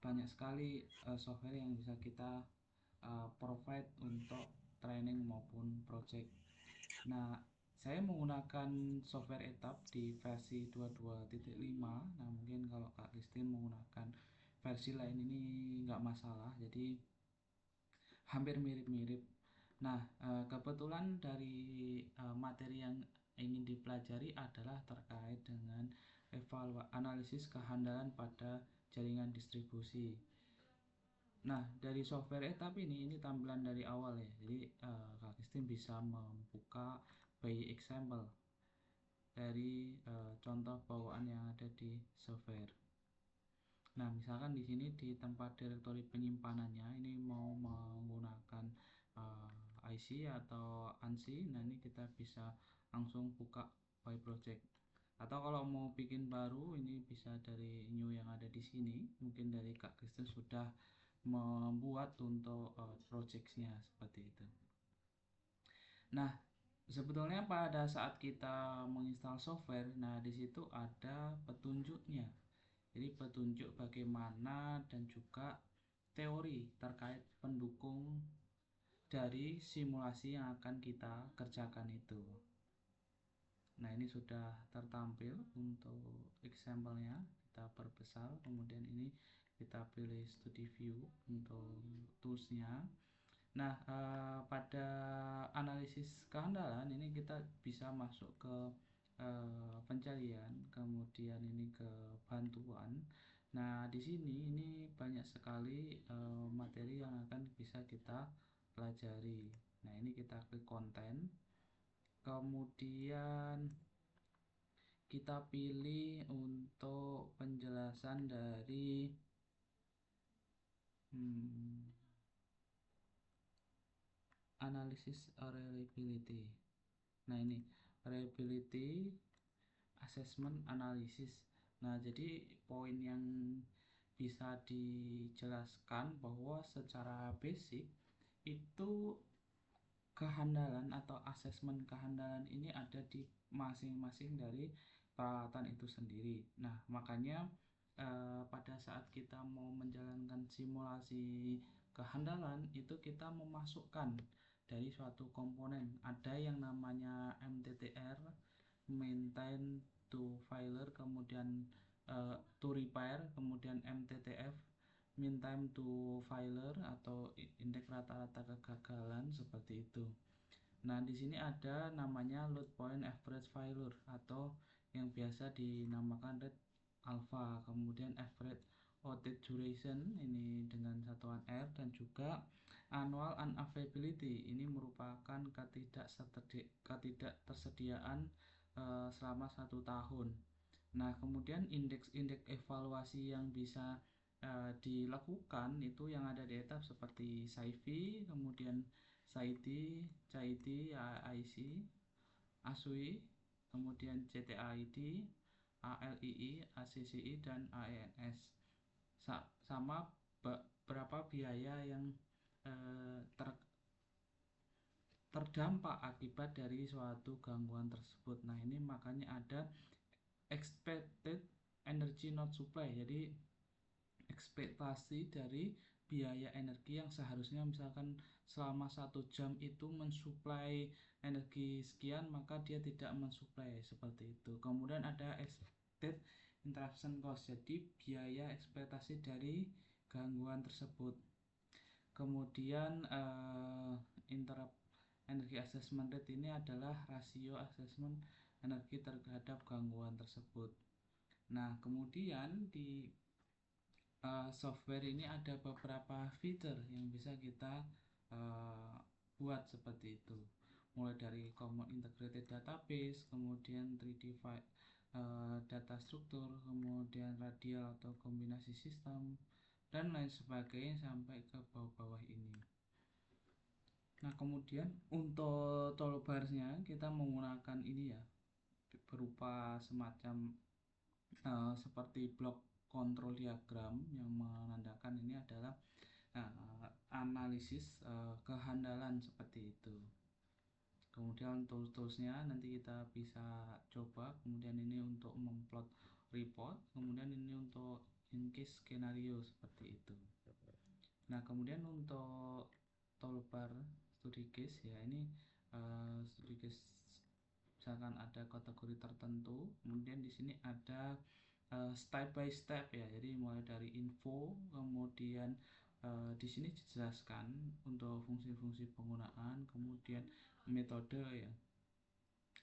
banyak sekali software yang bisa kita provide untuk training maupun project. Nah, saya menggunakan software ETAP di versi 22.5. Nah, mungkin kalau Kak Christine menggunakan versi lain ini nggak masalah, jadi hampir mirip-mirip. Nah, kebetulan dari materi yang ingin dipelajari adalah terkait dengan analisis kehandalan pada jaringan distribusi. Nah, dari software ETAP ini tampilan dari awal ya. Jadi, Kak Christine bisa membuka by example dari contoh bawaan yang ada di software. Nah, misalkan di sini di tempat direktori penyimpanannya ini mau menggunakan IC atau ANSI. Nah, ini kita bisa langsung buka by project. Atau kalau mau bikin baru ini bisa dari new yang ada di sini. Mungkin dari Kak Kristen sudah membuat untuk projectnya seperti itu. Nah, sebetulnya pada saat kita menginstal software, nah di situ ada petunjuknya. Jadi petunjuk bagaimana dan juga teori terkait pendukung dari simulasi yang akan kita kerjakan itu. Nah, ini sudah tertampil untuk example-nya. Kita perbesar, kemudian ini kita pilih studi view untuk tools-nya. Nah, pada analisis kehandalan ini kita bisa masuk ke pencarian, kemudian ini ke bantuan. Nah, di sini ini banyak sekali materi yang akan bisa kita pelajari. Nah, ini kita klik konten, kemudian kita pilih untuk penjelasan dari analisis reliability. Nah, ini reliability assessment analysis. Nah, jadi poin yang bisa dijelaskan bahwa secara basic itu kehandalan atau asesmen kehandalan ini ada di masing-masing dari peralatan itu sendiri. Nah, makanya pada saat kita mau menjalankan simulasi kehandalan itu kita memasukkan dari suatu komponen. Ada yang namanya MTTR, maintain to failure, kemudian to repair, kemudian MTTF, mean time to failure atau indeks rata-rata kegagalan seperti itu. Nah, di sini ada namanya load point average failure atau yang biasa dinamakan rate alpha, kemudian average outage duration ini dengan satuan R, dan juga annual unavailability ini merupakan ketidaktersediaan selama 1 tahun. Nah, kemudian indeks-indeks evaluasi yang bisa dilakukan itu yang ada di etap seperti SAIFI, kemudian SAIDI, CAIDI, AIC, ASUI, kemudian CTAID, ALII, ACCI, dan AENS. Sama berapa biaya yang terdampak akibat dari suatu gangguan tersebut. Nah, ini makanya ada expected energy not supply, jadi ekspektasi dari biaya energi yang seharusnya misalkan selama 1 jam itu mensuplai energi sekian, maka dia tidak mensuplai seperti itu. Kemudian ada expected interruption cost, jadi biaya ekspektasi dari gangguan tersebut. Kemudian interrupt energi assessment rate ini adalah rasio assessment energi terhadap gangguan tersebut. Nah, kemudian di software ini ada beberapa fitur yang bisa kita buat seperti itu, mulai dari Common Integrated Database, kemudian 3D data struktur, kemudian radial atau kombinasi sistem, dan lain sebagainya sampai ke bawah-bawah ini. Nah, kemudian untuk toolbarsnya kita menggunakan ini ya, berupa semacam seperti blok kontrol diagram yang menandakan ini adalah analisis kehandalan seperti itu. Kemudian toolsnya nanti kita bisa coba. Kemudian ini untuk memplot report, kemudian ini untuk in case skenario seperti itu. Nah, kemudian untuk toolbar studi case ya, ini studi case misalkan ada kategori tertentu, kemudian di sini ada step by step ya, jadi mulai dari info, kemudian di sini dijelaskan untuk fungsi-fungsi penggunaan, kemudian metode ya.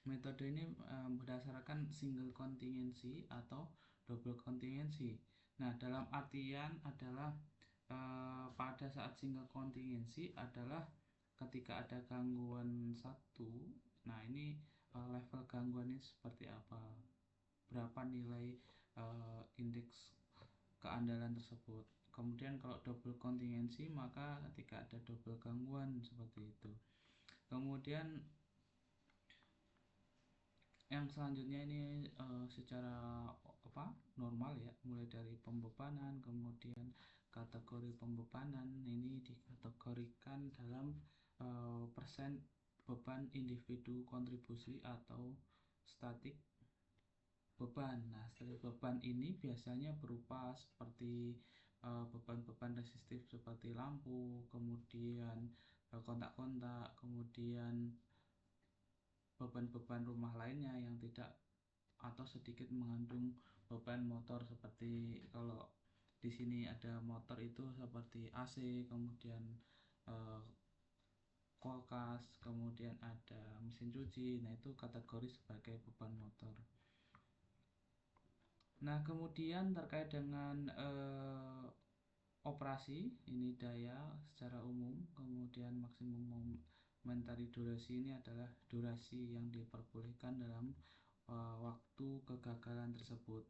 Metode ini berdasarkan single contingency atau double contingency. Nah, dalam artian adalah pada saat single contingency adalah ketika ada gangguan satu. Nah, ini level gangguannya seperti apa, berapa nilai indeks keandalan tersebut. Kemudian kalau double contingency maka ketika ada double gangguan seperti itu. Kemudian yang selanjutnya ini secara normal ya, mulai dari pembebanan, kemudian kategori pembebanan ini dikategorikan dalam persen beban individu kontribusi atau statik beban. Nah, statik beban ini biasanya berupa seperti beban-beban resistif seperti lampu, kemudian kontak-kontak, kemudian beban-beban rumah lainnya yang tidak atau sedikit mengandung beban motor, seperti kalau di sini ada motor itu seperti AC, kemudian eh, kulkas, kemudian ada mesin cuci. Nah, itu kategori sebagai beban motor. Nah, kemudian terkait dengan operasi, ini daya secara umum, kemudian maksimum momentary durasi ini adalah durasi yang diperbolehkan dalam waktu kegagalan tersebut.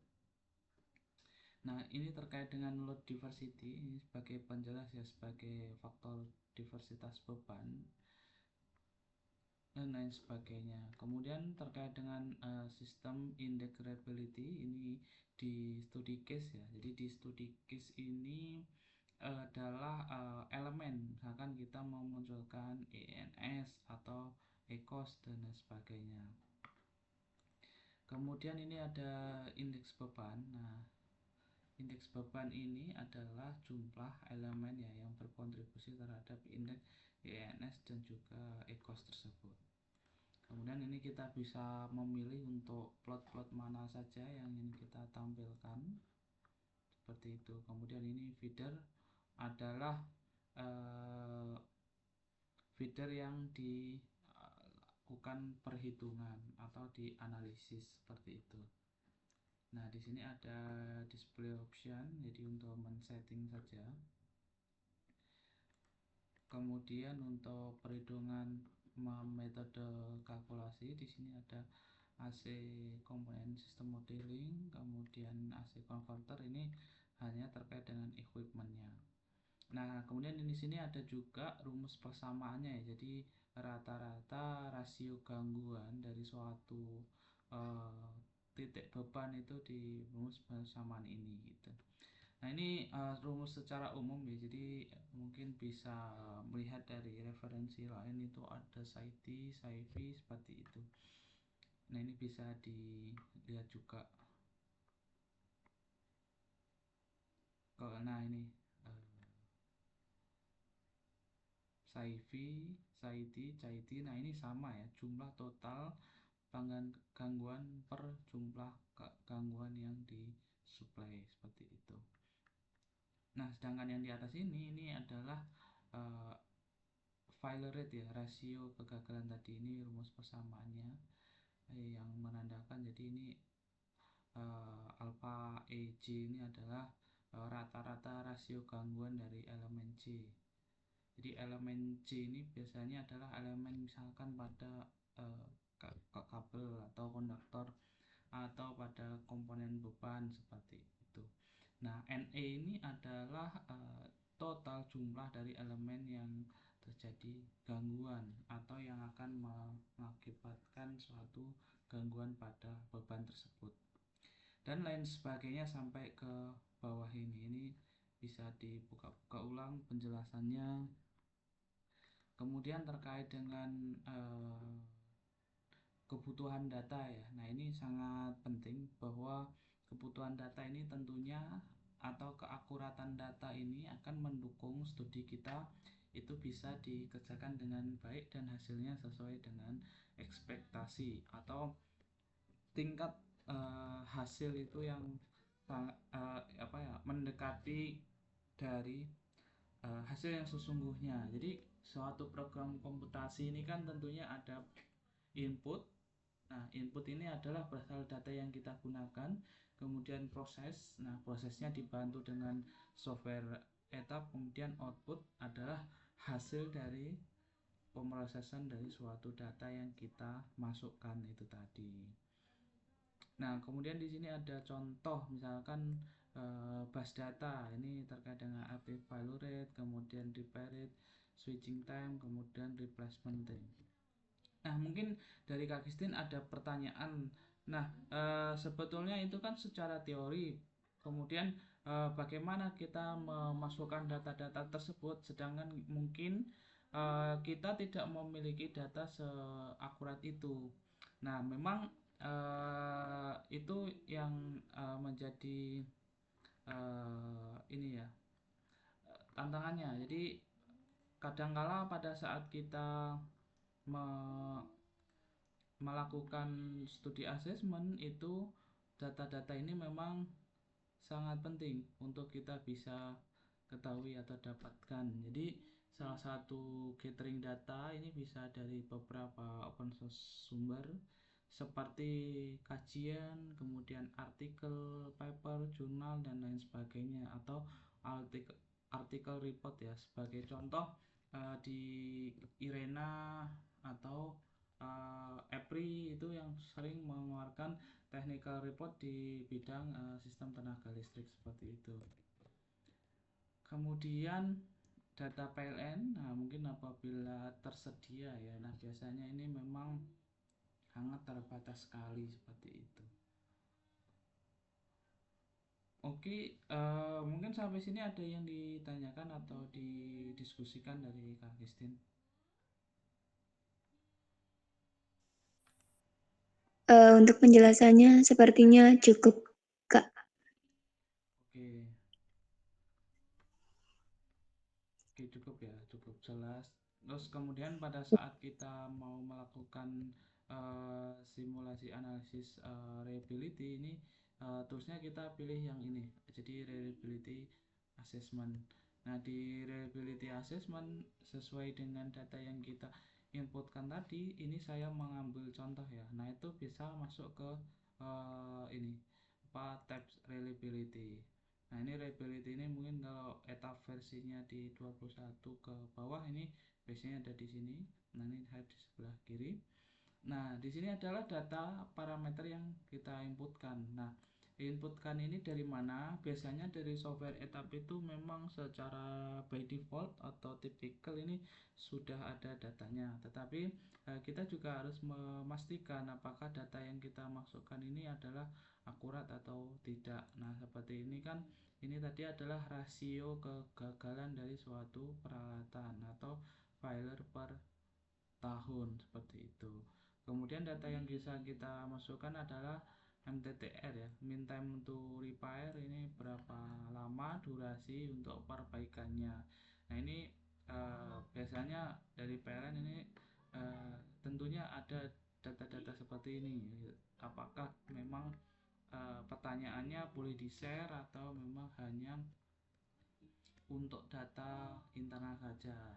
Nah, ini terkait dengan load diversity, ini sebagai penjelas ya, sebagai faktor diversitas beban dan lain sebagainya. Kemudian terkait dengan sistem integrability ini di studi case ya. Jadi di studi case ini adalah elemen, misalkan kita memunculkan ENS atau ECOS dan lain sebagainya. Kemudian ini ada indeks beban. Nah, indeks beban ini adalah jumlah elemen ya yang berkontribusi terhadap indeks ENS dan juga ECOS tersebut. Kemudian ini kita bisa memilih untuk plot-plot mana saja yang ingin kita tampilkan seperti itu. Kemudian ini feeder adalah feeder yang dilakukan perhitungan atau dianalisis seperti itu. Nah, di sini ada display option, jadi untuk men-setting saja. Kemudian untuk perhitungan metode kalkulasi, di sini ada AC komponen sistem modeling, kemudian AC converter, ini hanya terkait dengan equipmentnya. Nah, kemudian di sini ada juga rumus persamaannya ya. Jadi rata-rata rasio gangguan dari suatu titik beban itu di rumus persamaan ini gitu. Nah, ini rumus secara umum ya. Jadi mungkin bisa melihat dari referensi lain, itu ada SciTi, SciVi seperti itu. Nah, ini bisa dilihat juga. Nah, ini SciVi, SciTi, CaITi. Nah, ini sama ya, jumlah total gangguan per jumlah gangguan yang disuplai seperti itu. Nah, sedangkan yang di atas ini adalah failure rate ya, rasio kegagalan tadi. Ini rumus persamaannya yang menandakan, jadi ini alpha EJ ini adalah rata-rata rasio gangguan dari elemen C. Jadi elemen C ini biasanya adalah elemen misalkan pada kabel atau konduktor atau pada komponen beban seperti itu. Nah, NE ini adalah total jumlah dari elemen yang terjadi gangguan atau yang akan mengakibatkan suatu gangguan pada beban tersebut, dan lain sebagainya sampai ke bawah ini. Ini bisa dibuka-buka ulang penjelasannya. Kemudian terkait dengan kebutuhan data ya. Nah, ini sangat penting bahwa kebutuhan data ini tentunya atau keakuratan data ini akan mendukung studi kita itu bisa dikerjakan dengan baik dan hasilnya sesuai dengan ekspektasi atau tingkat hasil itu yang mendekati dari hasil yang sesungguhnya. Jadi suatu program komputasi ini kan tentunya ada input. Nah, input ini adalah berasal data yang kita gunakan, kemudian proses. Nah, prosesnya dibantu dengan software etap, kemudian output adalah hasil dari pemrosesan dari suatu data yang kita masukkan itu tadi. Nah, kemudian di sini ada contoh misalkan bus data ini terkait dengan active value rate, kemudian repair rate, switching time, kemudian replacement time. Nah, mungkin dari Kak Kristin ada pertanyaan. Nah, sebetulnya itu kan secara teori. Kemudian bagaimana kita memasukkan data-data tersebut sedangkan mungkin kita tidak memiliki data seakurat itu. Nah, memang itu yang menjadi ini ya tantangannya. Jadi kadangkala pada saat kita melakukan studi assessment itu data-data ini memang sangat penting untuk kita bisa ketahui atau dapatkan. Jadi salah satu gathering data ini bisa dari beberapa open source sumber seperti kajian, kemudian artikel, paper, jurnal dan lain sebagainya atau artikel report ya. Sebagai contoh di IRENA atau EPRI itu yang sering mengeluarkan technical report di bidang sistem tenaga listrik seperti itu. Kemudian data PLN, nah mungkin apabila tersedia ya, nah biasanya ini memang sangat terbatas sekali seperti itu. Oke, mungkin sampai sini ada yang ditanyakan atau didiskusikan dari Kak Kristin. Untuk penjelasannya sepertinya cukup, Kak. Oke, oke cukup ya, cukup jelas. Terus kemudian pada saat kita mau melakukan simulasi analisis reliability ini toolsnya kita pilih yang ini. Jadi reliability assessment. Nah, di reliability assessment sesuai dengan data yang kita inputkan tadi, ini saya mengambil contoh ya. Nah, itu bisa masuk ke ini tab reliability. Nah, ini reliability ini mungkin kalau etap versinya di 21 ke bawah ini biasanya ada di sini. Nah, ini di sebelah kiri. Nah, di sini adalah data parameter yang kita inputkan. Nah, inputkan ini dari mana? Biasanya dari software etap itu memang secara by default atau typical ini sudah ada datanya. Tetapi kita juga harus memastikan apakah data yang kita masukkan ini adalah akurat atau tidak. Nah, seperti ini kan ini tadi adalah rasio kegagalan dari suatu peralatan atau failure per tahun seperti itu. Kemudian data yang bisa kita masukkan adalah MTTR ya, mean time to repair, ini berapa lama durasi untuk perbaikannya. Nah, ini biasanya dari PLN ini tentunya ada data-data seperti ini. Apakah memang pertanyaannya boleh di-share atau memang hanya untuk data internal saja.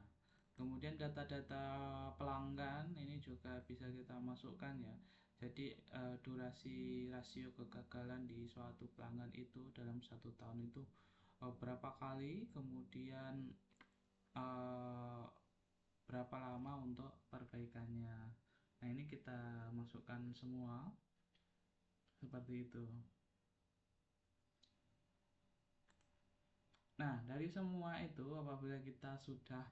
Kemudian data-data pelanggan ini juga bisa kita masukkan ya. Jadi durasi rasio kegagalan di suatu pelanggan itu dalam 1 tahun itu berapa kali, kemudian uh, berapa lama untuk perbaikannya. Nah, ini kita masukkan semua seperti itu. Nah, dari semua itu apabila kita sudah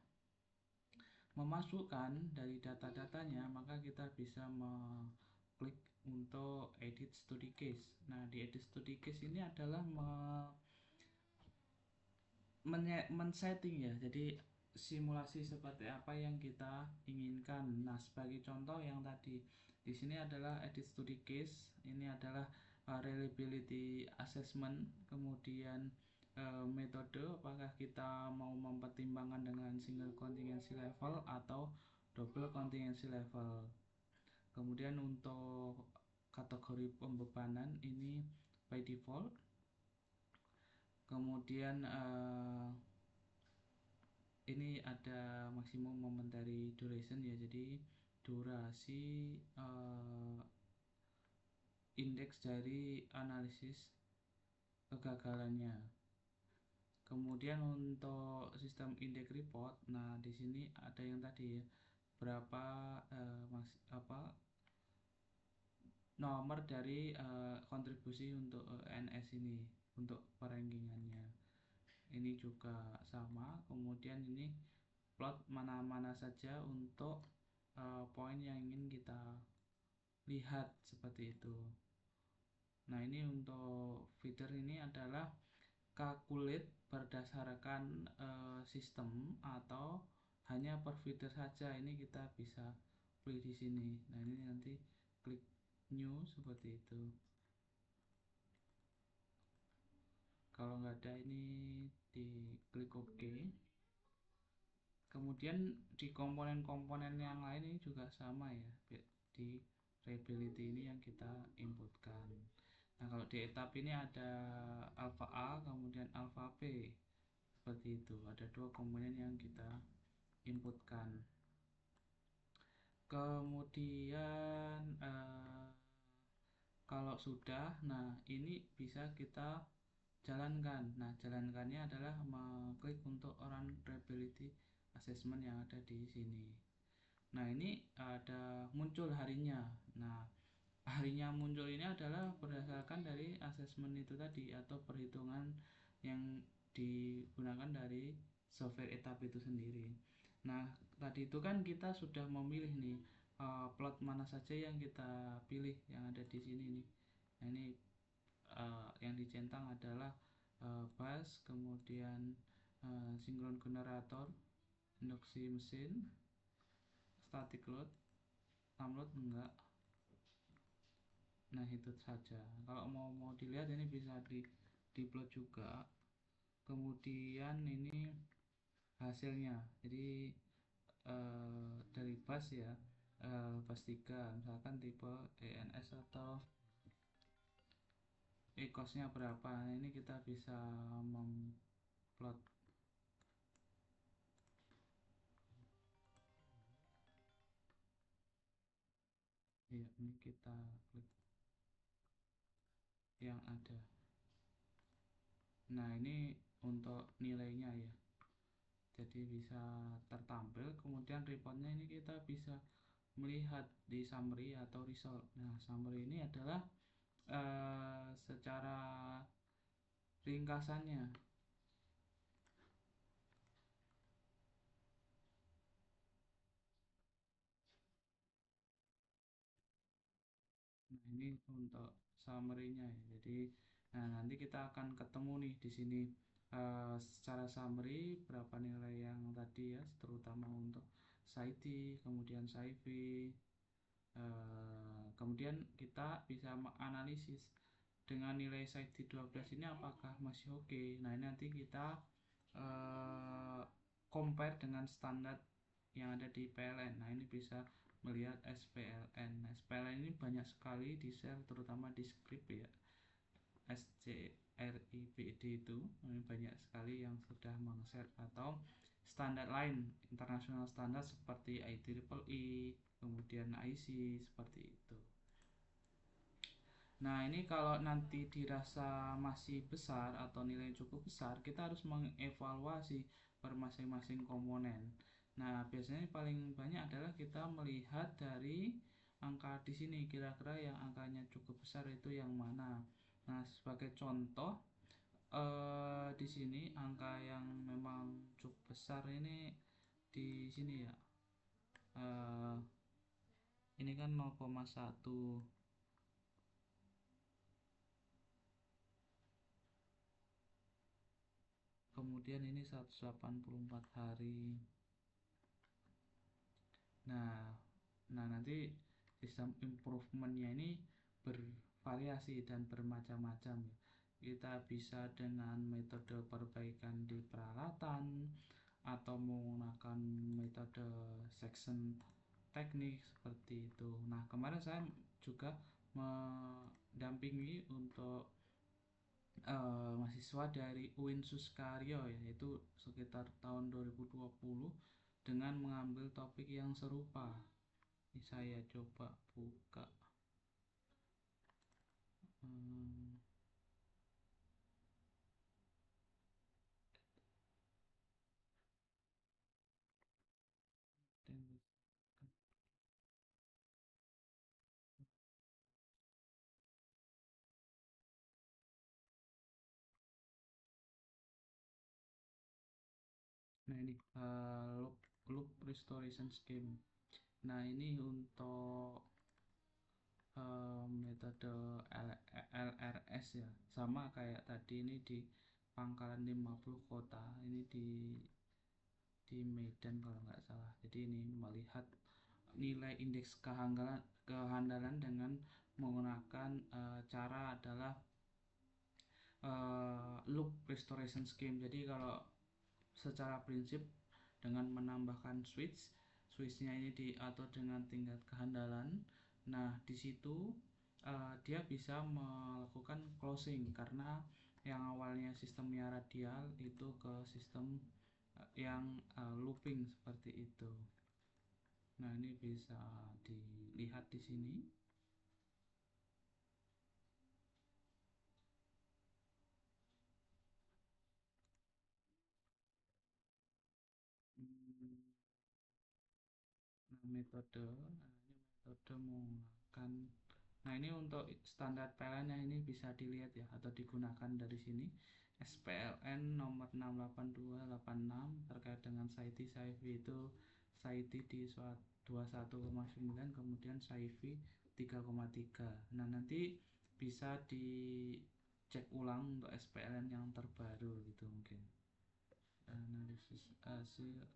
memasukkan dari data-datanya, maka kita bisa mengklik untuk edit study case. Nah, di edit study case ini adalah men-setting ya. Jadi simulasi seperti apa yang kita inginkan. Nah, sebagai contoh yang tadi di sini adalah edit study case. Ini adalah reliability assessment, kemudian metode, apakah kita mau mempertimbangkan dengan single contingency level atau double contingency level. Kemudian untuk kategori pembebanan ini by default. Kemudian ini ada maksimum momentary duration ya, jadi durasi indeks dari analisis kegagalannya. Kemudian untuk sistem index report, nah di sini ada yang tadi ya, berapa nomor dari kontribusi untuk NS ini untuk perankingannya. Ini juga sama. Kemudian ini plot mana-mana saja untuk poin yang ingin kita lihat seperti itu. Nah, ini untuk feeder ini adalah calculate berdasarkan sistem atau hanya per feeder saja. Ini kita bisa pilih di sini. Nah, ini nanti klik new seperti itu. Kalau nggak ada ini diklik OK. Kemudian di komponen-komponen yang lain ini juga sama ya, di reliability ini yang kita inputkan. Nah, kalau di etap ini ada alpha A kemudian alpha B seperti itu, ada dua komponen yang kita inputkan. Kemudian kalau sudah, nah ini bisa kita jalankan. Nah, jalankannya adalah mengklik untuk run reliability assessment yang ada di sini. Nah, ini ada muncul harinya. Nah, harinya muncul ini adalah berdasarkan dari assessment itu tadi atau perhitungan yang digunakan dari software etap itu sendiri. Nah, tadi itu kan kita sudah memilih nih plot mana saja yang kita pilih yang ada di sini nih. Nah, ini yang dicentang adalah bus, kemudian sinkron generator, induksi mesin, static load, time load enggak. Nah, itu saja. Kalau mau dilihat ini bisa di plot juga. Kemudian ini hasilnya. Jadi dari bus ya, bus 3 misalkan tipe ENS atau cost-nya berapa. Nah, ini kita bisa memplot. Ya, ini kita klik yang ada. Nah, ini untuk nilainya ya, jadi bisa tertampil. Kemudian reportnya ini kita bisa melihat di summary atau result. Nah, summary ini adalah secara ringkasannya. Nah, ini untuk summary-nya ya. Jadi, nah nanti kita akan ketemu nih di sini secara summary berapa nilai yang tadi ya, terutama untuk SciD, kemudian SciFi. Kemudian kita bisa menganalisis dengan nilai SciD 12 ini apakah masih oke. Nah, ini nanti kita compare dengan standar yang ada di PLN. Nah, ini bisa melihat SPLN. Nah, SPLN ini banyak sekali di share, terutama di script ya, SCRIPD itu ini banyak sekali yang sudah meng-share atau standar lain, internasional standar seperti IEEE, kemudian IC seperti itu. Nah, ini kalau nanti dirasa masih besar atau nilai cukup besar, kita harus mengevaluasi per masing-masing komponen. Nah, biasanya paling banyak adalah kita melihat dari angka di sini, kira-kira yang angkanya cukup besar itu yang mana. Nah, sebagai contoh di sini angka yang memang cukup besar ini di sini ya. Ini kan 0,1. Kemudian ini 184 hari. Nah, nanti sistem improvementnya ini bervariasi dan bermacam-macam. Kita bisa dengan metode perbaikan di peralatan atau menggunakan metode section teknik seperti itu. Nah, kemarin saya juga mendampingi untuk mahasiswa dari UIN Suskaryo, yaitu sekitar tahun 2020 dengan mengambil topik yang serupa. Ini saya coba buka hmm, nah ini loop restoration scheme. Nah, ini untuk metode LRS ya, sama kayak tadi ini di Pangkalan 50 Kota, ini di Medan kalau nggak salah. Jadi ini melihat nilai indeks kehandalan dengan menggunakan cara adalah loop restoration scheme. Jadi kalau secara prinsip dengan menambahkan switchnya ini diatur dengan tingkat kehandalan. Nah, di situ dia bisa melakukan closing karena yang awalnya sistemnya radial itu ke sistem yang looping seperti itu. Nah, ini bisa dilihat di sini. Nah, metode menggunakan. Nah, ini untuk standar PLN yang ini bisa dilihat ya atau digunakan dari sini. SPLN nomor 68286 terkait dengan SAIDI itu SAIDI di 21,9, kemudian SAIFI 3,3. Nah, nanti bisa dicek ulang untuk SPLN yang terbaru gitu mungkin. Analisis hasil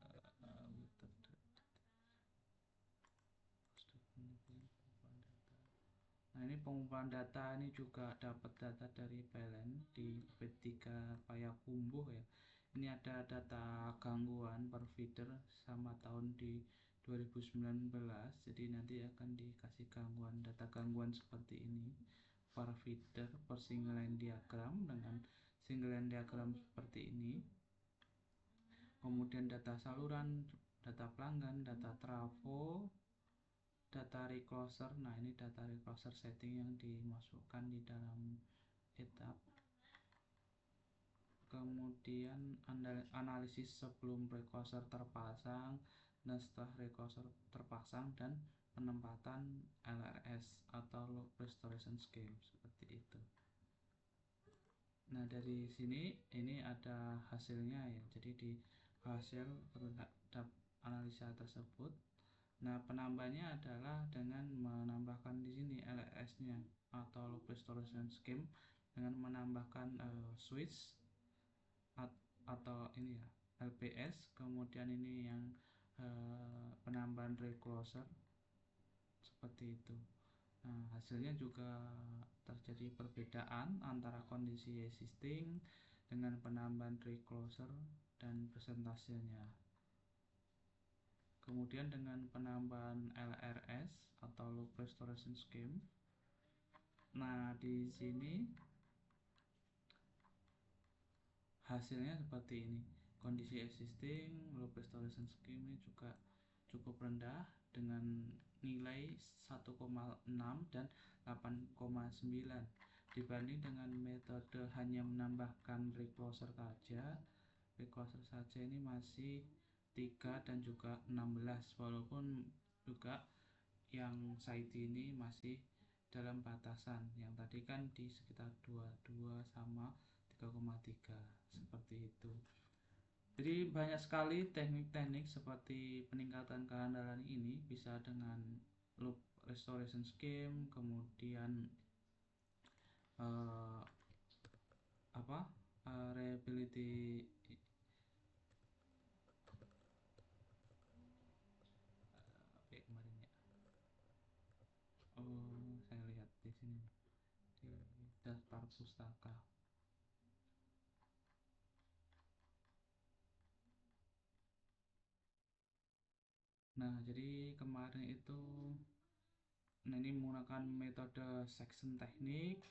Nah, ini pengumpulan data ini juga dapat data dari PLN di P3 Payakumbuh ya. Ini ada data gangguan per feeder sama tahun di 2019. Jadi nanti akan dikasih data gangguan seperti ini per feeder, per single line diagram dengan single line diagram seperti ini. Kemudian data saluran, data pelanggan, data trafo, data recloser. Nah, ini data recloser setting yang dimasukkan di dalam etap. Kemudian analisis sebelum recloser terpasang dan setelah recloser terpasang, dan penempatan LRS atau loop restoration scheme seperti itu. Nah, dari sini ini ada hasilnya ya. Jadi di hasil terhadap analisa tersebut, nah penambahnya adalah dengan menambahkan di sini LRS-nya atau loop restoration scheme dengan menambahkan switch atau ini ya LPS, kemudian ini yang penambahan recloser seperti itu. Nah, hasilnya juga terjadi perbedaan antara kondisi existing dengan penambahan recloser dan persentasenya. Kemudian dengan penambahan LRS atau loop restoration scheme. Nah, di sini hasilnya seperti ini. Kondisi existing loop restoration scheme ini juga cukup rendah dengan nilai 1,6 dan 8,9 dibanding dengan metode hanya menambahkan recloser saja ini masih 3 dan juga 16, walaupun juga yang SAIDI ini masih dalam batasan, yang tadi kan di sekitar 22 sama 3,3 seperti itu. Jadi banyak sekali teknik-teknik seperti peningkatan kehandalan ini bisa dengan loop restoration scheme, kemudian reliability kemarin ya. Saya lihat di sini di daftar pustaka. Nah, jadi kemarin itu, nah ini menggunakan metode section teknik,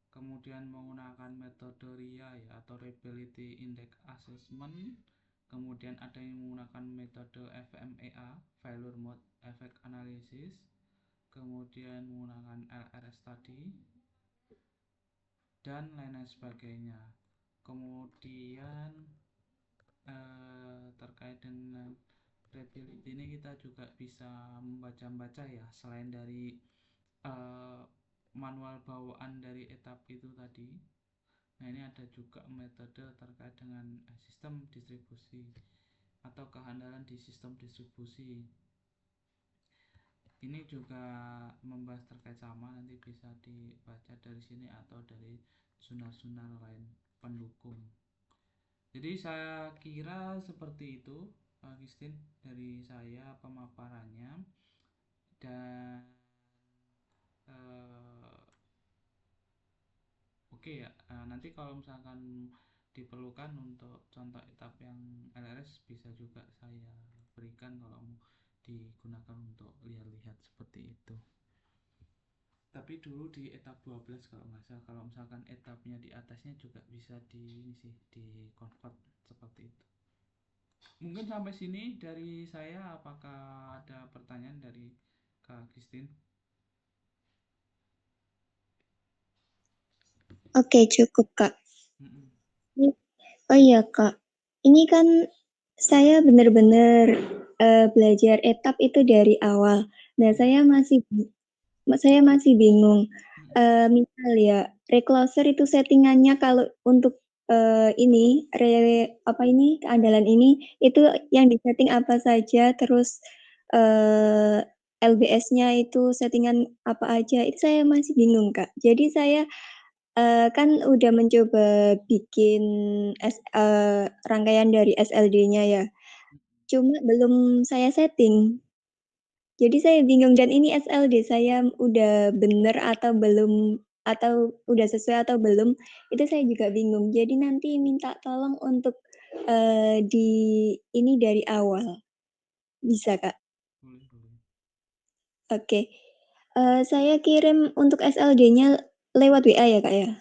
kemudian menggunakan metode RIA ya atau Reliability Index Assessment, kemudian ada yang menggunakan metode FMEA, Failure Mode Effect Analysis, kemudian menggunakan LRS tadi, dan lain-lain sebagainya. Kemudian terkait dengan reliability ini kita juga bisa membaca-baca ya, selain dari eh, manual bawaan dari etap itu tadi. Nah, ini ada juga metode terkait dengan sistem distribusi atau kehandalan di sistem distribusi. Ini juga membahas terkait sama, nanti bisa dibaca dari sini atau dari jurnal-jurnal lain pendukung. Jadi saya kira seperti itu, Pak Kristin, dari saya pemaparannya. Dan eh, oke ya, nanti kalau misalkan diperlukan untuk contoh etap yang LRS bisa juga saya berikan kalau mau digunakan untuk lihat-lihat seperti itu. Tapi dulu di etap 12 kalau nggak salah, kalau misalkan etapnya di atasnya juga bisa di ini sih, di convert seperti itu. Mungkin sampai sini dari saya, apakah ada pertanyaan dari Kak Christine? Oke, cukup, Kak. Mm-mm. Oh iya, Kak. Ini kan saya benar-benar belajar etap itu dari awal. Nah, Ya. saya masih bingung. Mm-mm. Misal ya, recloser itu settingannya kalau untuk ini apa ini keandalan ini itu yang disetting apa saja, terus LBS-nya itu settingan apa aja, itu saya masih bingung, Kak. Jadi saya kan udah mencoba bikin rangkaian dari SLD-nya ya, cuma belum saya setting. Jadi saya bingung dan ini SLD saya udah bener atau belum, atau udah sesuai atau belum, itu saya juga bingung. Jadi nanti minta tolong untuk, di ini dari awal, bisa, Kak? Boleh, boleh. Oke, saya kirim untuk SLD-nya lewat WA ya, Kak, ya?